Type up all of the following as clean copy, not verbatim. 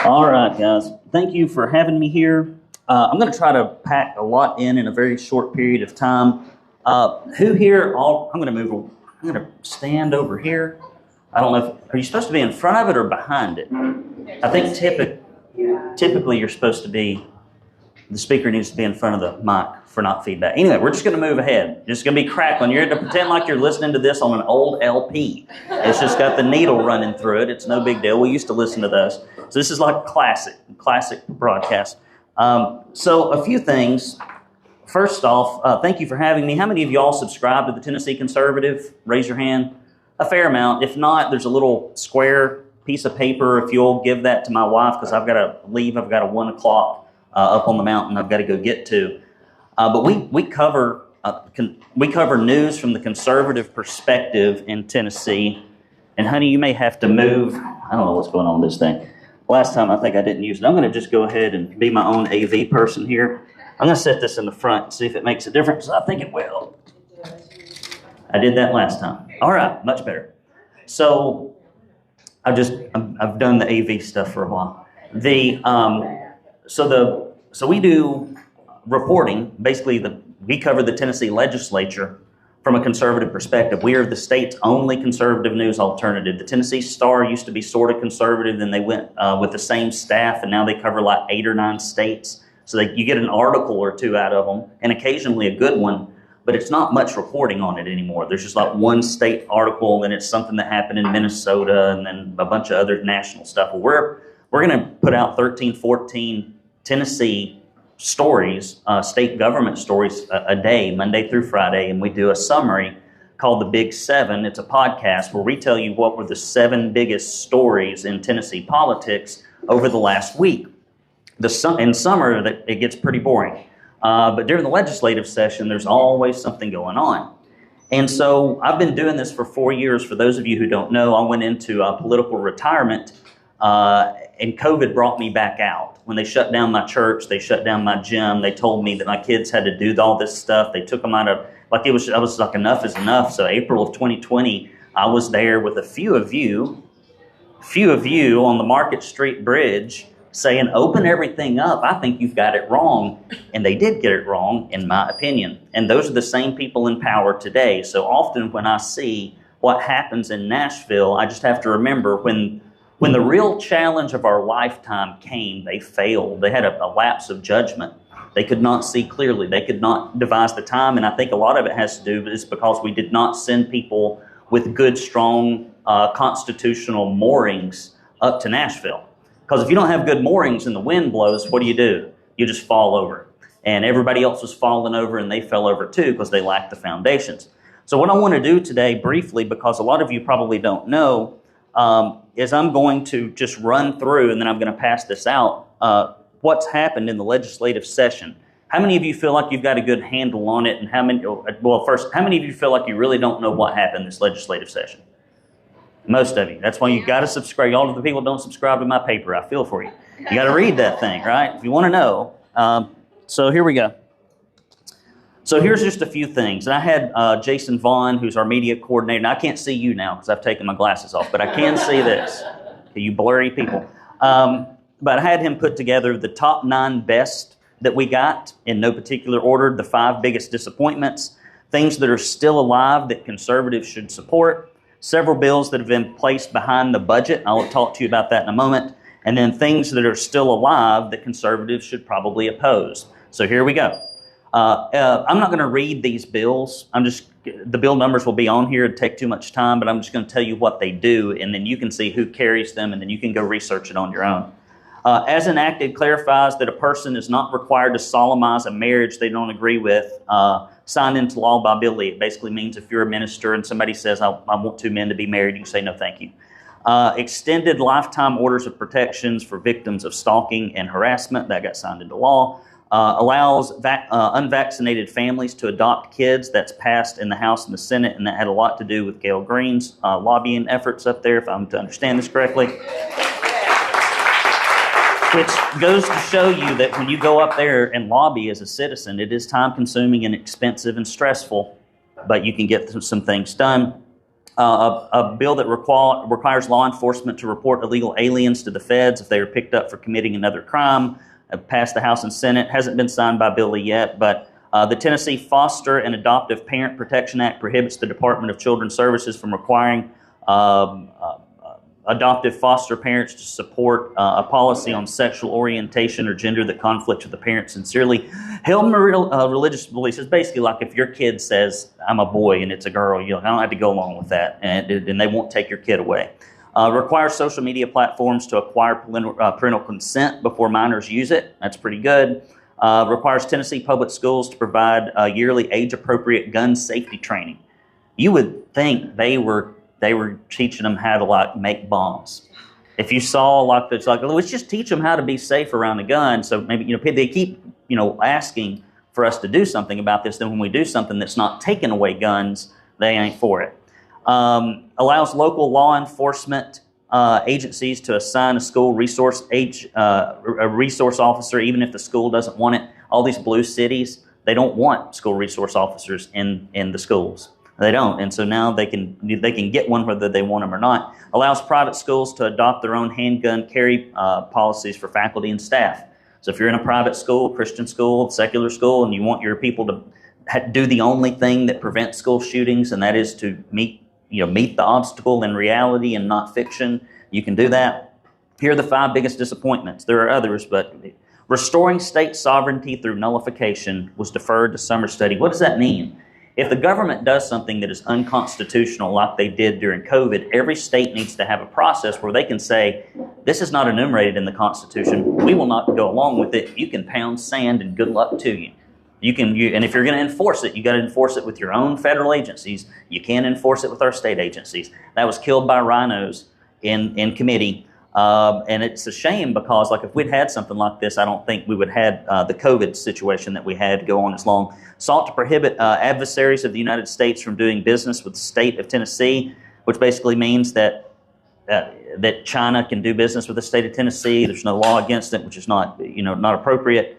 All right, guys. Thank you for having me here. I'm going to try to pack a lot in a very short period of time. Who here? I'm going to move. I'm going to stand over here. I don't know. Are you supposed to be in front of it or behind it? I think typically you're supposed to be. The speaker needs to be in front of the mic for not feedback. Anyway, we're just going to move ahead. It's going to be crackling. You're going to pretend like you're listening to this on an old LP. It's just got the needle running through it. It's no big deal. We used to listen to those. So this is like classic broadcast. So a few things. First off, thank you for having me. How many of y'all subscribe to the Tennessee Conservative? Raise your hand. A fair amount. If not, there's a little square piece of paper. If you'll give that to my wife, because I've got to leave. I've got a 1 o'clock up on the mountain I've got to go get to. But we cover news from the conservative perspective in Tennessee. And honey, you may have to move. I don't know what's going on with this thing. Last time I think I didn't use it. I'm going to just go ahead and be my own AV person here. I'm going to set this in the front and see if it makes a difference. I think it will. I did that last time. All right, much better. So I've done the AV stuff for a while. So we do reporting. Basically, we cover the Tennessee Legislature from a conservative perspective. We are the state's only conservative news alternative. The Tennessee Star used to be sort of conservative, then they went with the same staff, and now they cover like 8 or 9 states. So you get an article or two out of them, and occasionally a good one, but it's not much reporting on it anymore. There's just like one state article, and it's something that happened in Minnesota, and then a bunch of other national stuff. Well, we're going to put out 13, 14 Tennessee stories, state government stories a day, Monday through Friday, and we do a summary called The Big Seven. It's a podcast where we tell you what were the 7 biggest stories in Tennessee politics over the last week. In summer, it gets pretty boring. But during the legislative session, there's always something going on. And so I've been doing this for 4 years. For those of you who don't know, I went into political retirement, and COVID brought me back out. When they shut down my church, they shut down my gym. They told me that my kids had to do all this stuff. They took them out of, I was like, enough is enough. So April of 2020, I was there with a few of you on the Market Street Bridge saying, open everything up. I think you've got it wrong. And they did get it wrong, in my opinion. And those are the same people in power today. So often when I see what happens in Nashville, I just have to remember when the real challenge of our lifetime came, they failed. They had a lapse of judgment. They could not see clearly. They could not devise the time. And I think a lot of it has to do with this because we did not send people with good, strong constitutional moorings up to Nashville. Because if you don't have good moorings and the wind blows, what do? You just fall over. And everybody else was falling over and they fell over too because they lacked the foundations. So what I want to do today briefly, because a lot of you probably don't know, is I'm going to just run through and then I'm going to pass this out, what's happened in the legislative session. How many of you feel like you've got a good handle on it? And how many of you feel like you really don't know what happened this legislative session? Most of you. That's why you've got to subscribe. All of the people don't subscribe to my paper. I feel for you. You got to read that thing, right? If you want to know. So here we go. So here's just a few things. And I had Jason Vaughn, who's our media coordinator. And I can't see you now because I've taken my glasses off, but I can see this. You blurry people. But I had him put together the top 9 best that we got in no particular order, the 5 biggest disappointments, things that are still alive that conservatives should support, several bills that have been placed behind the budget. I'll talk to you about that in a moment. And then things that are still alive that conservatives should probably oppose. So here we go. I'm not going to read these bills. The bill numbers will be on here. It'd take too much time, but I'm just going to tell you what they do, and then you can see who carries them, and then you can go research it on your own. As enacted, clarifies that a person is not required to solemnize a marriage they don't agree with, signed into law by Bill Lee. It basically means if you're a minister and somebody says, I want 2 men to be married, you can say, no, thank you. Extended lifetime orders of protections for victims of stalking and harassment. That got signed into law. Allows unvaccinated families to adopt kids. That's passed in the House and the Senate, and that had a lot to do with Gail Green's lobbying efforts up there, if I'm to understand this correctly. Which goes to show you that when you go up there and lobby as a citizen, it is time-consuming and expensive and stressful, but you can get some things done. A bill that requires law enforcement to report illegal aliens to the feds if they are picked up for committing another crime. Passed the House and Senate. Hasn't been signed by Billy yet, but the Tennessee Foster and Adoptive Parent Protection Act prohibits the Department of Children's Services from requiring adoptive foster parents to support a policy on sexual orientation or gender that conflicts with the parent sincerely held religious beliefs. It's basically like if your kid says, I'm a boy and it's a girl, I don't have to go along with that, and they won't take your kid away. Requires social media platforms to acquire parental consent before minors use it. That's pretty good. Requires Tennessee public schools to provide yearly age-appropriate gun safety training. You would think they were teaching them how to make bombs. If you saw let's just teach them how to be safe around the gun. So maybe they keep asking for us to do something about this. Then when we do something that's not taking away guns, they ain't for it. Allows local law enforcement agencies to assign a school resource officer even if the school doesn't want it. All these blue cities, they don't want school resource officers in the schools. They don't, and so now they can get one whether they want them or not. Allows private schools to adopt their own handgun carry policies for faculty and staff. So if you're in a private school, Christian school, secular school, and you want your people to do the only thing that prevents school shootings, and that is to meet the obstacle in reality and not fiction, you can do that. Here are the 5 biggest disappointments. There are others, but restoring state sovereignty through nullification was deferred to summer study. What does that mean? If the government does something that is unconstitutional like they did during COVID, every state needs to have a process where they can say, this is not enumerated in the Constitution. We will not go along with it. You can pound sand and good luck to you. And if you're going to enforce it, you got to enforce it with your own federal agencies. You can't enforce it with our state agencies. That was killed by rhinos in committee. And it's a shame because if we'd had something like this, I don't think we would have had the COVID situation that we had go on as long. Sought to prohibit adversaries of the United States from doing business with the state of Tennessee, which basically means that China can do business with the state of Tennessee. There's no law against it, which is not appropriate.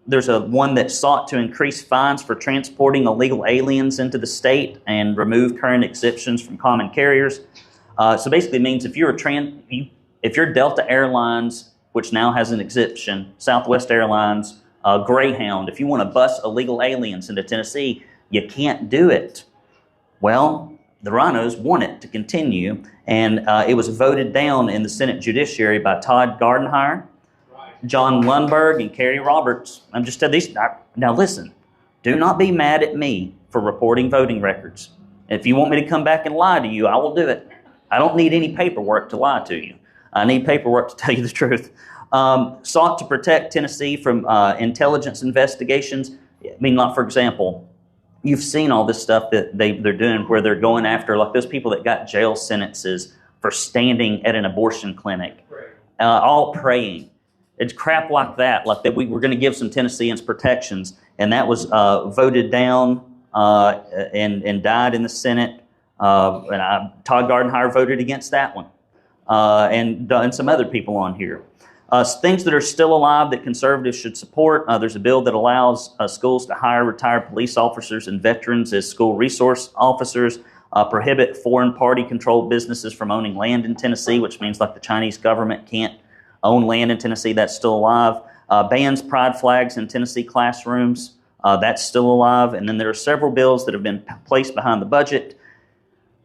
There's one that sought to increase fines for transporting illegal aliens into the state and remove current exemptions from common carriers. So basically it means if you're Delta Airlines, which now has an exemption, Southwest Airlines, Greyhound, if you want to bus illegal aliens into Tennessee, you can't do it. Well, the rhinos want it to continue, and it was voted down in the Senate Judiciary by Todd Gardenhire, John Lundberg, and Kerry Roberts. I'm just telling these. Now listen, do not be mad at me for reporting voting records. If you want me to come back and lie to you, I will do it. I don't need any paperwork to lie to you. I need paperwork to tell you the truth. Sought to protect Tennessee from intelligence investigations. For example, you've seen all this stuff that they're doing where they're going after those people that got jail sentences for standing at an abortion clinic, all praying. It's crap like that we were going to give some Tennesseans protections, and that was voted down and died in the Senate. Todd Gardenhire voted against that one, and some other people on here. Things that are still alive that conservatives should support. There's a bill that allows schools to hire retired police officers and veterans as school resource officers. Prohibit foreign party-controlled businesses from owning land in Tennessee, which means the Chinese government can't own land in Tennessee. That's still alive. Bans pride flags in Tennessee classrooms. That's still alive. And then there are several bills that have been placed behind the budget,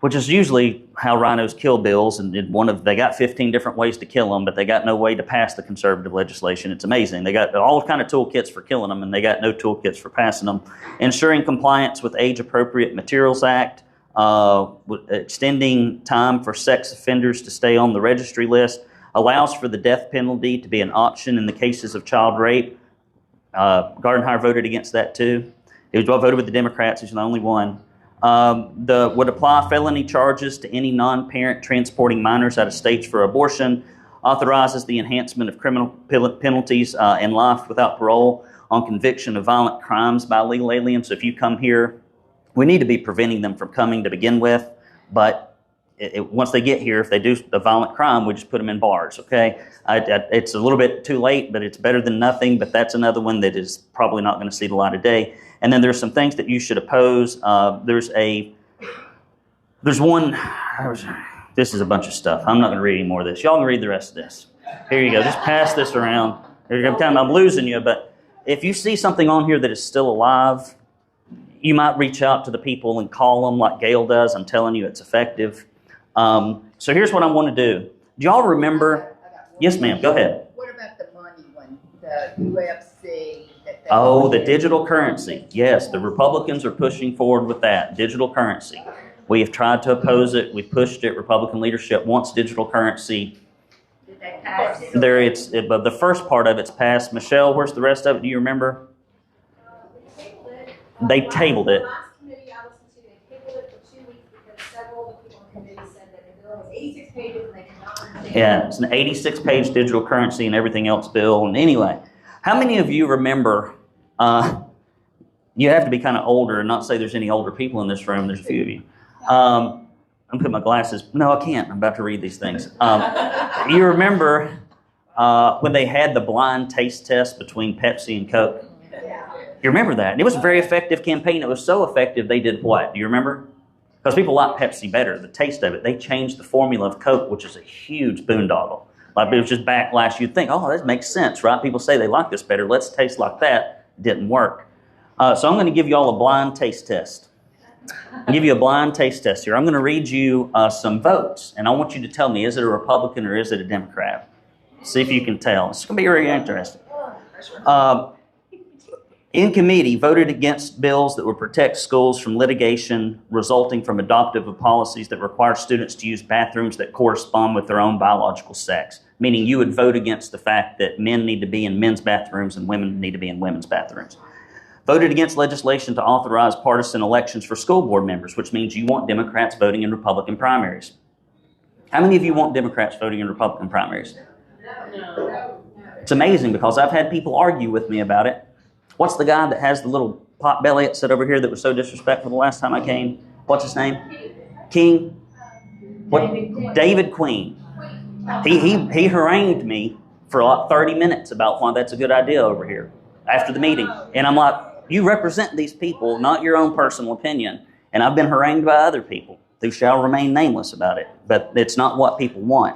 which is usually how rhinos kill bills. And they got 15 different ways to kill them, but they got no way to pass the conservative legislation. It's amazing. They got all kind of toolkits for killing them, and they got no toolkits for passing them. Ensuring compliance with Age-Appropriate Materials Act, extending time for sex offenders to stay on the registry list, allows for the death penalty to be an option in the cases of child rape. Gardenhire voted against that too. He voted with the Democrats. He's the only one. Would apply felony charges to any non-parent transporting minors out of state for abortion. Authorizes the enhancement of criminal penalties and life without parole on conviction of violent crimes by illegal aliens. So if you come here, we need to be preventing them from coming to begin with, but once they get here, if they do a violent crime, we just put them in bars, okay? It's a little bit too late, but it's better than nothing, but that's another one that is probably not going to see the light of day. And then there's some things that you should oppose. There's a There's one, this is a bunch of stuff. I'm not going to read any more of this. Y'all can read the rest of this. Here you go. Just pass this around. I'm losing you, but if you see something on here that is still alive, you might reach out to the people and call them like Gail does. I'm telling you, it's effective. So here's what I want to do. Do y'all remember? Yes, ma'am. Go ahead. What about the money one? The UFC? Oh, the digital currency. Yes, the Republicans are pushing forward with that. Digital currency. We have tried to oppose it. We've pushed it. Republican leadership wants digital currency. Did they pass it? But the first part of it's passed. Michelle, where's the rest of it? Do you remember? They tabled it. The last committee I listened to, they tabled it for 2 weeks because several of the people on the committee said that the bill was 86 pages and they could not understand. Yeah, it's an 86-page digital currency and everything else bill. And anyway, how many of you remember, you have to be kind of older and not say there's any older people in this room. There's a few of you. I'm putting my glasses. No, I can't. I'm about to read these things. You remember when they had the blind taste test between Pepsi and Coke? You remember that? And it was a very effective campaign. It was so effective, they did what? Do you remember? Because people like Pepsi better, the taste of it. They changed the formula of Coke, which is a huge boondoggle. Like, it was just backlash. You'd think, oh, that makes sense, right? People say they like this better. Let's taste like that. It didn't work. So I'm going to give you all a blind taste test. I'll give you a blind taste test here. I'm going to read you some votes, and I want you to tell me, is it a Republican or is it a Democrat? See if you can tell. It's going to be very interesting. In committee, voted against bills that would protect schools from litigation resulting from adoptive of policies that require students to use bathrooms that correspond with their own biological sex. Meaning you would vote against the fact that men need to be in men's bathrooms and women need to be in women's bathrooms. Voted against legislation to authorize partisan elections for school board members, which means you want Democrats voting in Republican primaries. How many of you want Democrats voting in Republican primaries? No. It's amazing because I've had people argue with me about it. What's the guy that has the little pot belly that sat over here that was so disrespectful the last time I came? What's his name? King? What? David Queen. He harangued me for like 30 minutes about why that's a good idea over here after the meeting. And I'm like, you represent these people, not your own personal opinion. And I've been harangued by other people who shall remain nameless about it. But it's not what people want.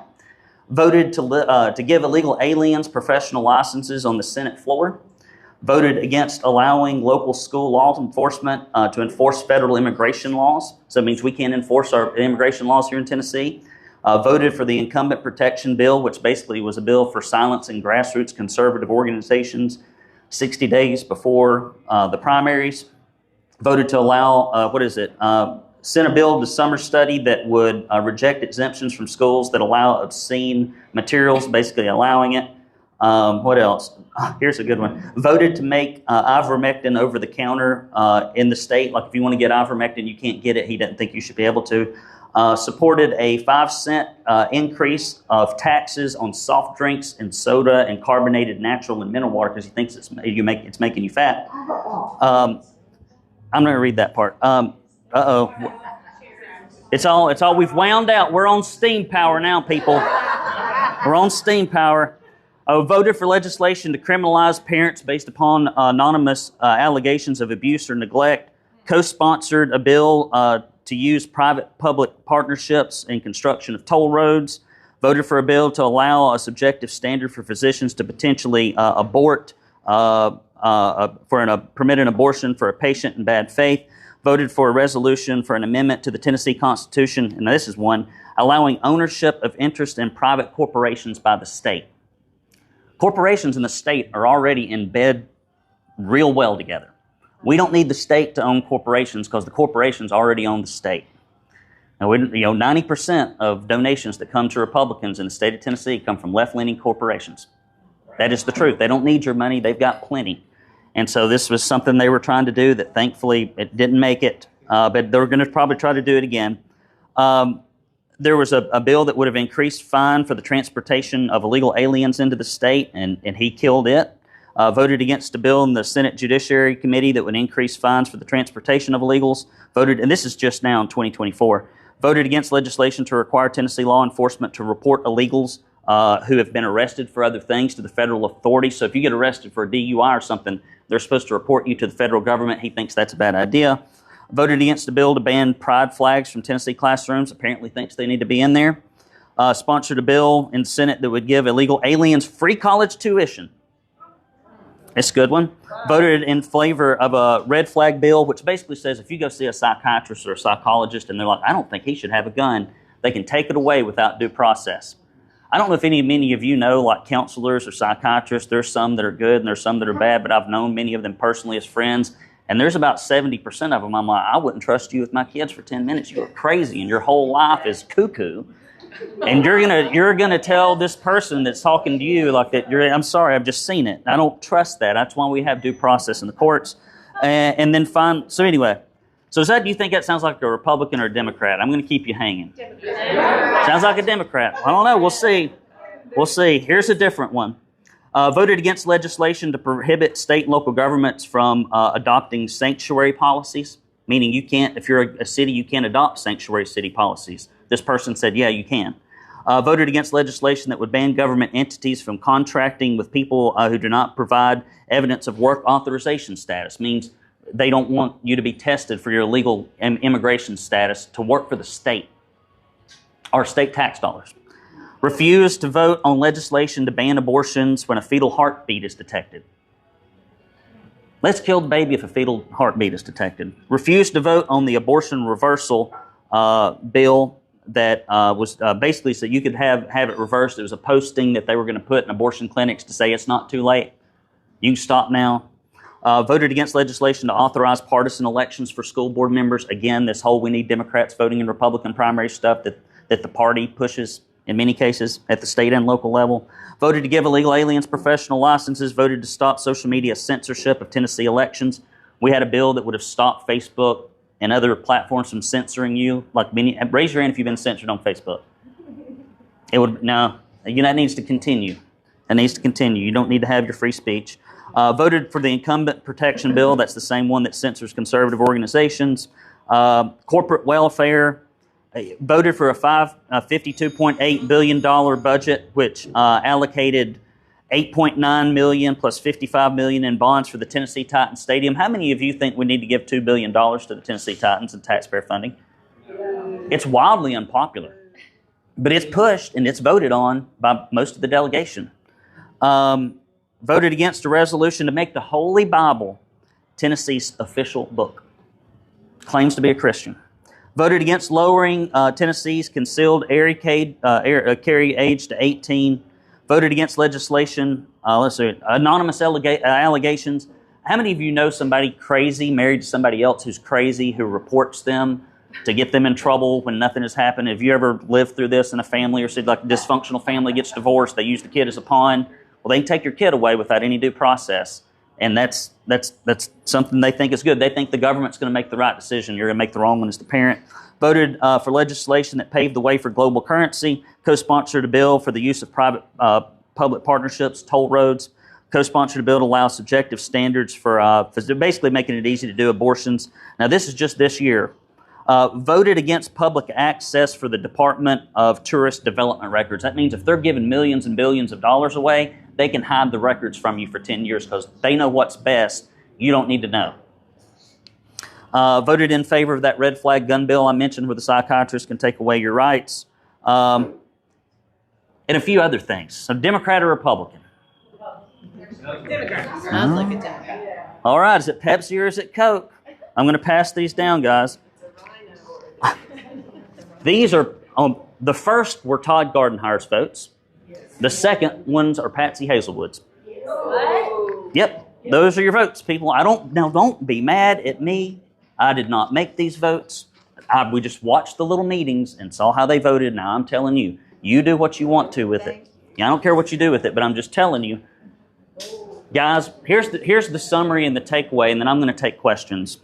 Voted to give illegal aliens professional licenses on the Senate floor. Voted against allowing local school law enforcement to enforce federal immigration laws. So it means we can't enforce our immigration laws here in Tennessee. Voted for the incumbent protection bill, which basically was a bill for silencing grassroots conservative organizations 60 days before the primaries. Voted to allow, sent a bill to summer study that would reject exemptions from schools that allow obscene materials, basically allowing it. What else? Here's a good one. Voted to make ivermectin over the counter in the state. Like if you want to get ivermectin, you can't get it. He didn't think you should be able to. Supported a 5-cent increase of taxes on soft drinks and soda and carbonated natural and mineral water because he thinks it's making you fat. I'm not going to read that part. It's all we've wound out. We're on steam power now, people. We're on steam power. Voted for legislation to criminalize parents based upon anonymous allegations of abuse or neglect. Co-sponsored a bill to use private-public partnerships in construction of toll roads. Voted for a bill to allow a subjective standard for physicians to potentially permit an abortion for a patient in bad faith. Voted for a resolution for an amendment to the Tennessee Constitution, and this is one, allowing ownership of interest in private corporations by the state. Corporations in the state are already in bed real well together. We don't need the state to own corporations because the corporations already own the state. Now, 90% of donations that come to Republicans in the state of Tennessee come from left-leaning corporations. That is the truth. They don't need your money. They've got plenty. And so this was something they were trying to do that thankfully it didn't make it, but they're going to probably try to do it again. There was a bill that would have increased fine for the transportation of illegal aliens into the state, and he killed it. Voted against a bill in the Senate Judiciary Committee that would increase fines for the transportation of illegals. Voted, and this is just now in 2024, voted against legislation to require Tennessee law enforcement to report illegals who have been arrested for other things to the federal authorities. So if you get arrested for a DUI or something, they're supposed to report you to the federal government. He thinks that's a bad idea. Voted against a bill to ban pride flags from Tennessee classrooms. Apparently thinks they need to be in there. Sponsored a bill in the Senate that would give illegal aliens free college tuition. It's a good one. Voted in favor of a red flag bill, which basically says if you go see a psychiatrist or a psychologist and they're like, I don't think he should have a gun, they can take it away without due process. I don't know if many of you know, like counselors or psychiatrists, there's some that are good and there's some that are bad, but I've known many of them personally as friends, and there's about 70% of them I'm like, I wouldn't trust you with my kids for 10 minutes. You're crazy and your whole life is cuckoo. And you're gonna tell this person that's talking to you like that, I'm sorry, I've just seen it. I don't trust that. That's why we have due process in the courts. And then so anyway, so do you think that sounds like a Republican or a Democrat? I'm going to keep you hanging. Sounds like a Democrat. I don't know. We'll see. We'll see. Here's a different one. Voted against legislation to prohibit state and local governments from adopting sanctuary policies, meaning you can't, if you're a city, you can't adopt sanctuary city policies. This person said, yeah, you can. Voted against legislation that would ban government entities from contracting with people who do not provide evidence of work authorization status, means they don't want you to be tested for your legal immigration status to work for the state or state tax dollars. Refused to vote on legislation to ban abortions when a fetal heartbeat is detected. Let's kill the baby if a fetal heartbeat is detected. Refused to vote on the abortion reversal bill that was basically so you could have it reversed. It was a posting that they were going to put in abortion clinics to say it's not too late. You can stop now. Voted against legislation to authorize partisan elections for school board members. Again, this whole we need Democrats voting in Republican primary stuff that the party pushes in many cases at the state and local level. Voted to give illegal aliens professional licenses. Voted to stop social media censorship of Tennessee elections. We had a bill that would have stopped Facebook and other platforms from censoring you. Raise your hand if you've been censored on Facebook. That needs to continue. That needs to continue. You don't need to have your free speech. Voted for the incumbent protection bill. That's the same one that censors conservative organizations. Corporate welfare. Voted for a $52.8 billion budget, which allocated $8.9 million plus $55 million in bonds for the Tennessee Titans Stadium. How many of you think we need to give $2 billion to the Tennessee Titans in taxpayer funding? It's wildly unpopular, but it's pushed and it's voted on by most of the delegation. Voted against a resolution to make the Holy Bible Tennessee's official book. Claims to be a Christian. Voted against lowering Tennessee's concealed carry age to 18. Voted against legislation, anonymous allegations. How many of you know somebody crazy married to somebody else who's crazy who reports them to get them in trouble when nothing has happened? Have you ever lived through this in a family or said like a dysfunctional family gets divorced, they use the kid as a pawn? Well, they can take your kid away without any due process. And that's something they think is good. They think the government's going to make the right decision. You're going to make the wrong one as the parent. Voted for legislation that paved the way for global currency. Co-sponsored a bill for the use of private public partnerships, toll roads. Co-sponsored a bill to allow subjective standards for basically making it easy to do abortions. Now, this is just this year. Voted against public access for the Department of Tourist Development Records. That means if they're giving millions and billions of dollars away, they can hide the records from you for 10 years because they know what's best. You don't need to know. Voted in favor of that red flag gun bill I mentioned where the psychiatrist can take away your rights. And a few other things. So Democrat or Republican? Democrat. Sounds like a Democrat. All right. Is it Pepsi or is it Coke? I'm going to pass these down, guys. These are, the first were Todd Gardenhire's votes. The second ones are Patsy Hazelwood's. What? Yep, those are your votes, people. Don't be mad at me. I did not make these votes. We just watched the little meetings and saw how they voted. Now I'm telling you, you do what you want to with it. Yeah, I don't care what you do with it, but I'm just telling you. Guys, here's the summary and the takeaway, and then I'm going to take questions.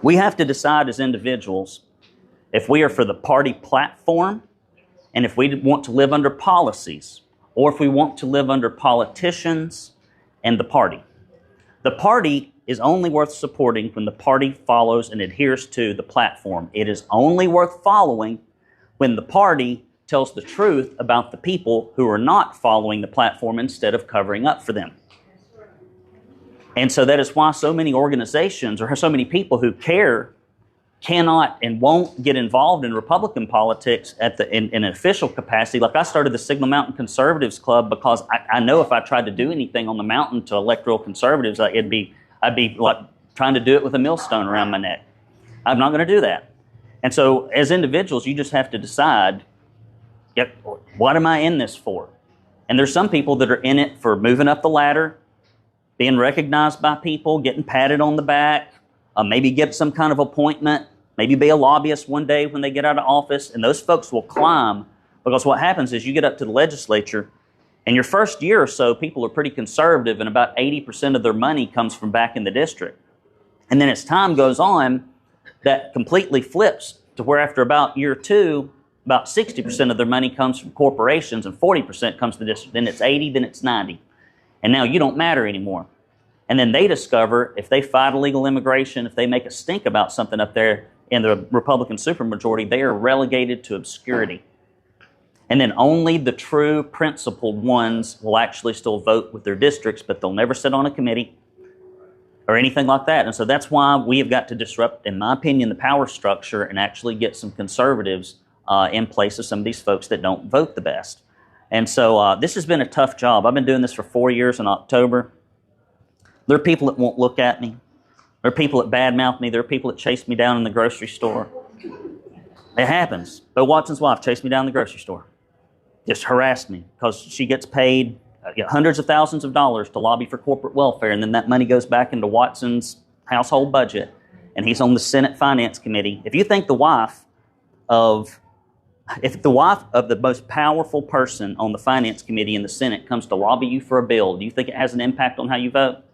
We have to decide as individuals if we are for the party platform and if we want to live under policies or if we want to live under politicians and the party. The party is only worth supporting when the party follows and adheres to the platform. It is only worth following when the party tells the truth about the people who are not following the platform instead of covering up for them. And so that is why so many organizations or so many people who care cannot and won't get involved in Republican politics in an official capacity. Like I started the Signal Mountain Conservatives Club because I know if I tried to do anything on the mountain to electoral conservatives, I'd be like trying to do it with a millstone around my neck. I'm not going to do that. And so as individuals, you just have to decide, what am I in this for? And there's some people that are in it for moving up the ladder, being recognized by people, getting patted on the back, maybe get some kind of appointment, maybe be a lobbyist one day when they get out of office, and those folks will climb, because what happens is you get up to the legislature, and your first year or so, people are pretty conservative, and about 80% of their money comes from back in the district. And then as time goes on, that completely flips to where after about year two, about 60% of their money comes from corporations and 40% comes to the district. Then it's 80, then it's 90. And now you don't matter anymore. And then they discover if they fight illegal immigration, if they make a stink about something up there in the Republican supermajority, they are relegated to obscurity. And then only the true principled ones will actually still vote with their districts, but they'll never sit on a committee or anything like that. And so that's why we have got to disrupt, in my opinion, the power structure and actually get some conservatives in place of some of these folks that don't vote the best. And so this has been a tough job. I've been doing this for 4 years in October. There are people that won't look at me. There are people that badmouth me. There are people that chase me down in the grocery store. It happens. Bo Watson's wife chased me down in the grocery store. Just harassed me because she gets paid hundreds of thousands of dollars to lobby for corporate welfare, and then that money goes back into Watson's household budget, and he's on the Senate Finance Committee. If you think the wife of the most powerful person on the Finance Committee in the Senate comes to lobby you for a bill, do you think it has an impact on how you vote?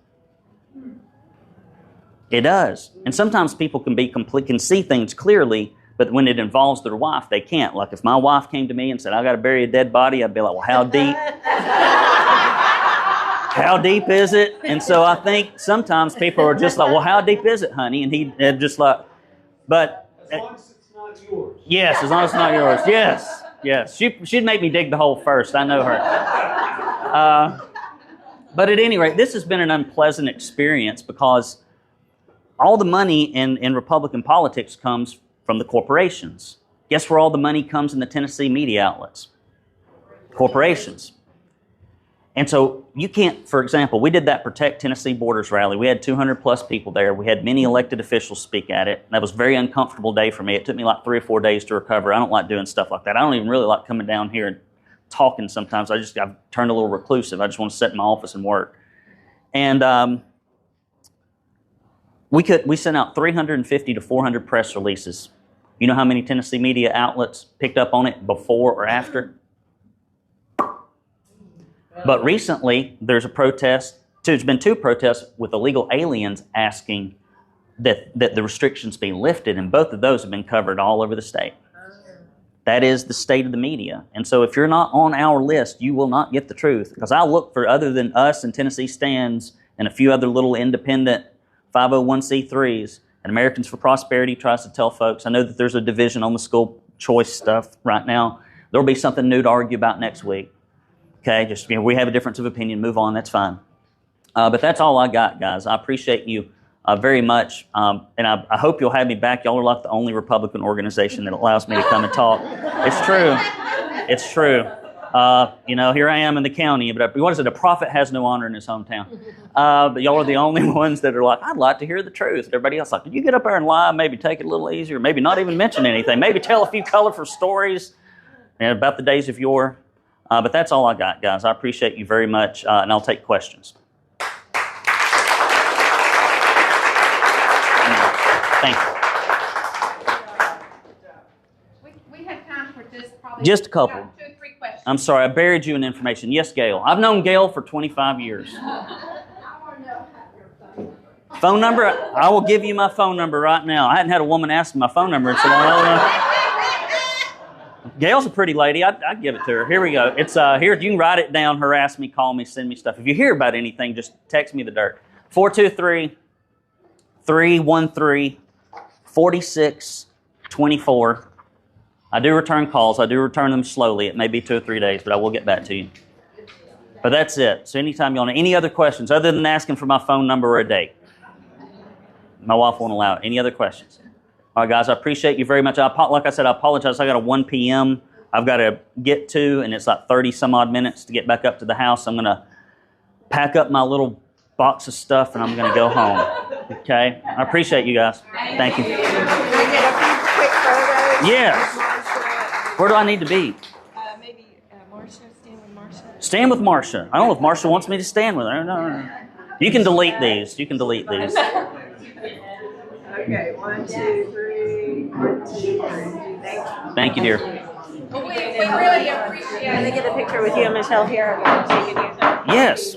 It does. And sometimes people can see things clearly, but when it involves their wife, they can't. Like if my wife came to me and said, I got to bury a dead body, I'd be like, well, how deep? How deep is it? And so I think sometimes people are just like, well, how deep is it, honey? And he just like, but... As long as it's not yours. Yes, as long as it's not yours. Yes, yes. She'd make me dig the hole first. I know her. But at any rate, this has been an unpleasant experience because all the money in Republican politics comes from the corporations. Guess where all the money comes in the Tennessee media outlets? Corporations. And so you can't, for example, we did that Protect Tennessee Borders rally. We had 200 plus people there. We had many elected officials speak at it. That was a very uncomfortable day for me. It took me like 3 or 4 days to recover. I don't like doing stuff like that. I don't even really like coming down here and talking sometimes. I've turned a little reclusive. I just want to sit in my office and work. And we sent out 350 to 400 press releases. You know how many Tennessee media outlets picked up on it before or after? But recently, there's been 2 protests with illegal aliens asking that the restrictions be lifted, and both of those have been covered all over the state. That is the state of the media. And so if you're not on our list, you will not get the truth. Because I look for, other than us and Tennessee Stands and a few other little independent 501c3s, and Americans for Prosperity tries to tell folks, I know that there's a division on the school choice stuff right now. There'll be something new to argue about next week. Okay, just, we have a difference of opinion, move on, that's fine. But that's all I got, guys. I appreciate you very much, and I hope you'll have me back. Y'all are like the only Republican organization that allows me to come and talk. It's true. It's true. Here I am in the county, but what is it? A prophet has no honor in his hometown. But y'all are the only ones that are like, I'd like to hear the truth. Everybody else like, did you get up there and lie? Maybe take it a little easier. Maybe not even mention anything. Maybe tell a few colorful stories about the days of yore. But that's all I got, guys. I appreciate you very much, and I'll take questions. Thank you. We have time for probably just a couple. 2 or 3 questions. I'm sorry, I buried you in information. Yes, Gail. I've known Gail for 25 years. I want to know your phone number. Phone number? I will give you my phone number right now. I hadn't had a woman ask me my phone number in so long. Gail's a pretty lady. I'd give it to her. Here we go. It's here. You can write it down, harass me, call me, send me stuff. If you hear about anything, just text me the dirt. 423-313-4624. I do return calls. I do return them slowly. It may be 2 or 3 days, but I will get back to you. But that's it. So anytime y'all know any other questions, other than asking for my phone number or a date. My wife won't allow it. Any other questions? All right, guys, I appreciate you very much. Like I said, I apologize. I got a 1 p.m. I've got to get to, and it's like 30 some odd minutes to get back up to the house. I'm going to pack up my little box of stuff, and I'm going to go home. Okay? I appreciate you guys. Thank you. Can I get a few quick photos? Yes. Where do I need to be? Maybe Marcia, stand with Marcia. Stand with Marcia. I don't know if Marcia wants me to stand with her. No. You can delete these. You can delete these. Okay, 1, 2, 3. 1, 2, 3. Thank you, dear. Well, we really appreciate Can I get a picture with you and Michelle here? I'm taking you. Yes.